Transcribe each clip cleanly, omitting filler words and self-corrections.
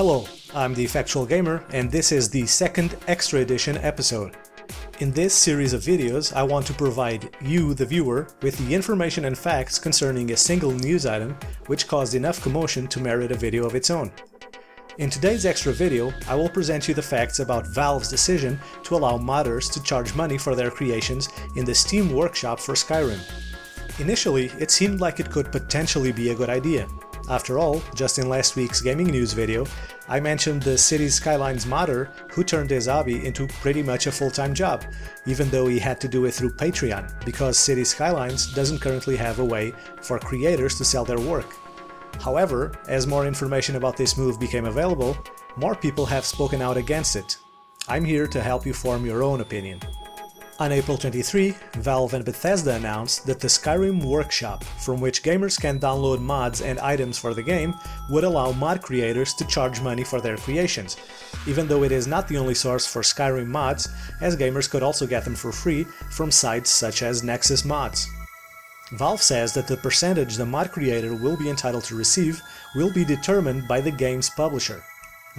Hello, I'm the Factual Gamer, and this is the second Extra Edition episode. In this series of videos, I want to provide you, the viewer, with the information and facts concerning a single news item which caused enough commotion to merit a video of its own. In today's extra video, I will present you the facts about Valve's decision to allow modders to charge money for their creations in the Steam workshop for Skyrim. Initially, it seemed like it could potentially be a good idea. After all, just in last week's gaming news video, I mentioned the Cities Skylines modder who turned his hobby into pretty much a full-time job, even though he had to do it through Patreon, because Cities Skylines doesn't currently have a way for creators to sell their work. However, as more information about this move became available, more people have spoken out against it. I'm here to help you form your own opinion. On April 23, Valve and Bethesda announced that the Skyrim workshop, from which gamers can download mods and items for the game, would allow mod creators to charge money for their creations, even though it is not the only source for Skyrim mods, as gamers could also get them for free from sites such as Nexus Mods. Valve says that the percentage the mod creator will be entitled to receive will be determined by the game's publisher.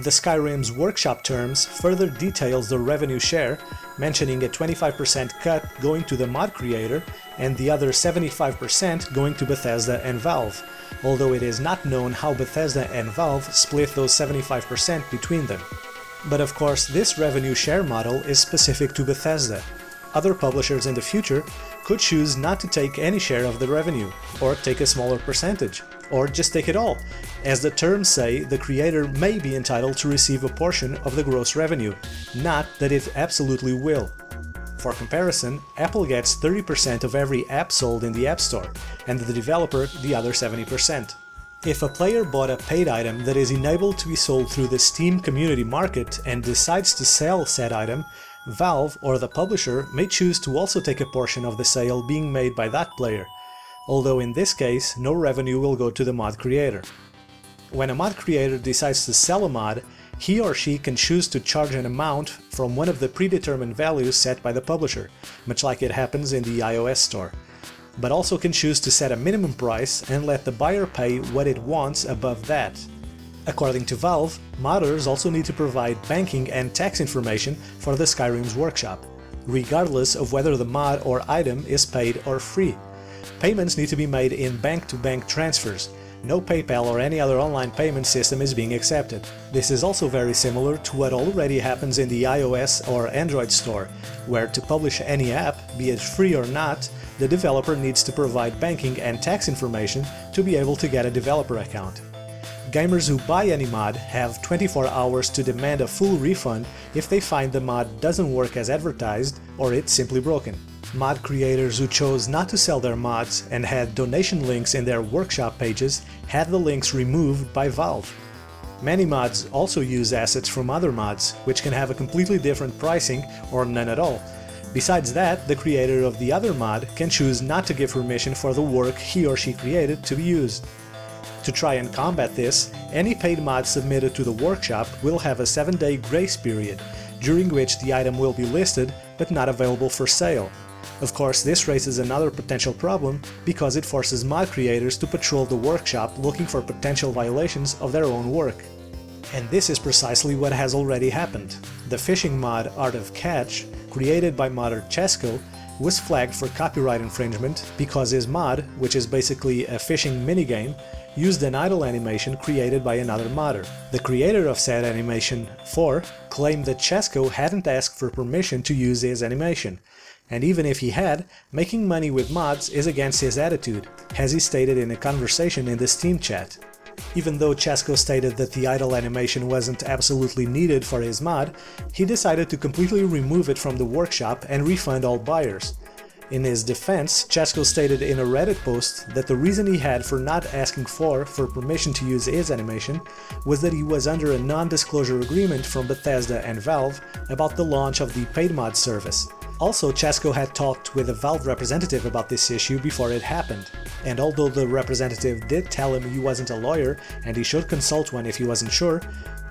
The Skyrim's workshop terms further details the revenue share, mentioning a 25% cut going to the mod creator and the other 75% going to Bethesda and Valve, although it is not known how Bethesda and Valve split those 75% between them. But of course, this revenue share model is specific to Bethesda. Other publishers in the future could choose not to take any share of the revenue, or take a smaller percentage, or just take it all. As the terms say, the creator may be entitled to receive a portion of the gross revenue, not that it absolutely will. For comparison, Apple gets 30% of every app sold in the App Store, and the developer the other 70%. If a player bought a paid item that is enabled to be sold through the Steam Community Market and decides to sell said item, Valve or the publisher may choose to also take a portion of the sale being made by that player, although in this case no revenue will go to the mod creator. When a mod creator decides to sell a mod, he or she can choose to charge an amount from one of the predetermined values set by the publisher, much like it happens in the iOS store, but also can choose to set a minimum price and let the buyer pay what it wants above that. According to Valve, modders also need to provide banking and tax information for the Skyrim's workshop, regardless of whether the mod or item is paid or free. Payments need to be made in bank-to-bank transfers. No PayPal or any other online payment system is being accepted. This is also very similar to what already happens in the iOS or Android store, where to publish any app, be it free or not, the developer needs to provide banking and tax information to be able to get a developer account. Gamers who buy any mod have 24 hours to demand a full refund if they find the mod doesn't work as advertised or it's simply broken. Mod creators who chose not to sell their mods and had donation links in their workshop pages had the links removed by Valve. Many mods also use assets from other mods, which can have a completely different pricing or none at all. Besides that, the creator of the other mod can choose not to give permission for the work he or she created to be used. To try and combat this, any paid mod submitted to the workshop will have a 7-day grace period, during which the item will be listed but not available for sale. Of course, this raises another potential problem because it forces mod creators to patrol the workshop looking for potential violations of their own work. And this is precisely what has already happened. The fishing mod Art of Catch, created by modder Chesco, was flagged for copyright infringement because his mod, which is basically a fishing minigame, used an idle animation created by another modder. The creator of said animation, 4, claimed that Chesco hadn't asked for permission to use his animation, and even if he had, making money with mods is against his attitude, as he stated in a conversation in the Steam chat. Even though Chesco stated that the idle animation wasn't absolutely needed for his mod, he decided to completely remove it from the workshop and refund all buyers. In his defense, Chesco stated in a Reddit post that the reason he had for not asking for permission to use his animation was that he was under a non-disclosure agreement from Bethesda and Valve about the launch of the paid mod service. Also, Chesco had talked with a Valve representative about this issue before it happened, and although the representative did tell him he wasn't a lawyer and he should consult one if he wasn't sure,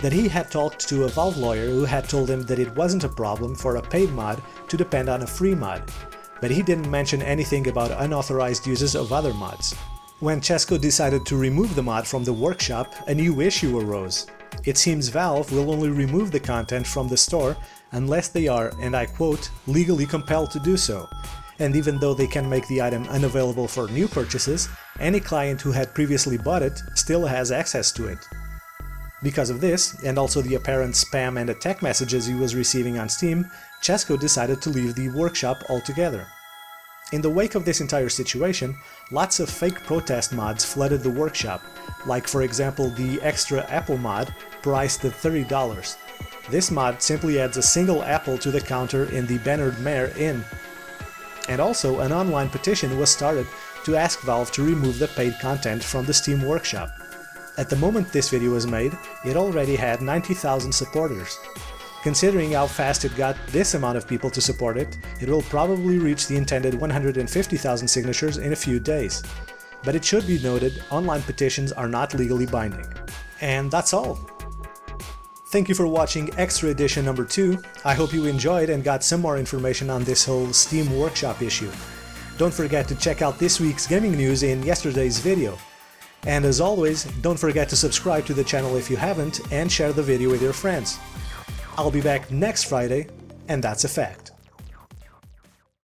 that he had talked to a Valve lawyer who had told him that it wasn't a problem for a paid mod to depend on a free mod. But he didn't mention anything about unauthorized uses of other mods. When Chesco decided to remove the mod from the workshop, a new issue arose. It seems Valve will only remove the content from the store unless they are, and I quote, legally compelled to do so. And even though they can make the item unavailable for new purchases, any client who had previously bought it still has access to it. Because of this, and also the apparent spam and attack messages he was receiving on Steam, Chesko decided to leave the workshop altogether. In the wake of this entire situation, lots of fake protest mods flooded the workshop, like for example the extra apple mod, priced at $30. This mod simply adds a single apple to the counter in the Bernard Mare Inn. And also an online petition was started to ask Valve to remove the paid content from the Steam workshop. At the moment this video was made, it already had 90,000 supporters. Considering how fast it got this amount of people to support it, it will probably reach the intended 150,000 signatures in a few days. But it should be noted, online petitions are not legally binding. And that's all. Thank you for watching Extra Edition number 2. I hope you enjoyed and got some more information on this whole Steam Workshop issue. Don't forget to check out this week's gaming news in yesterday's video. And as always, don't forget to subscribe to the channel if you haven't and share the video with your friends. I'll be back next Friday, and that's a fact.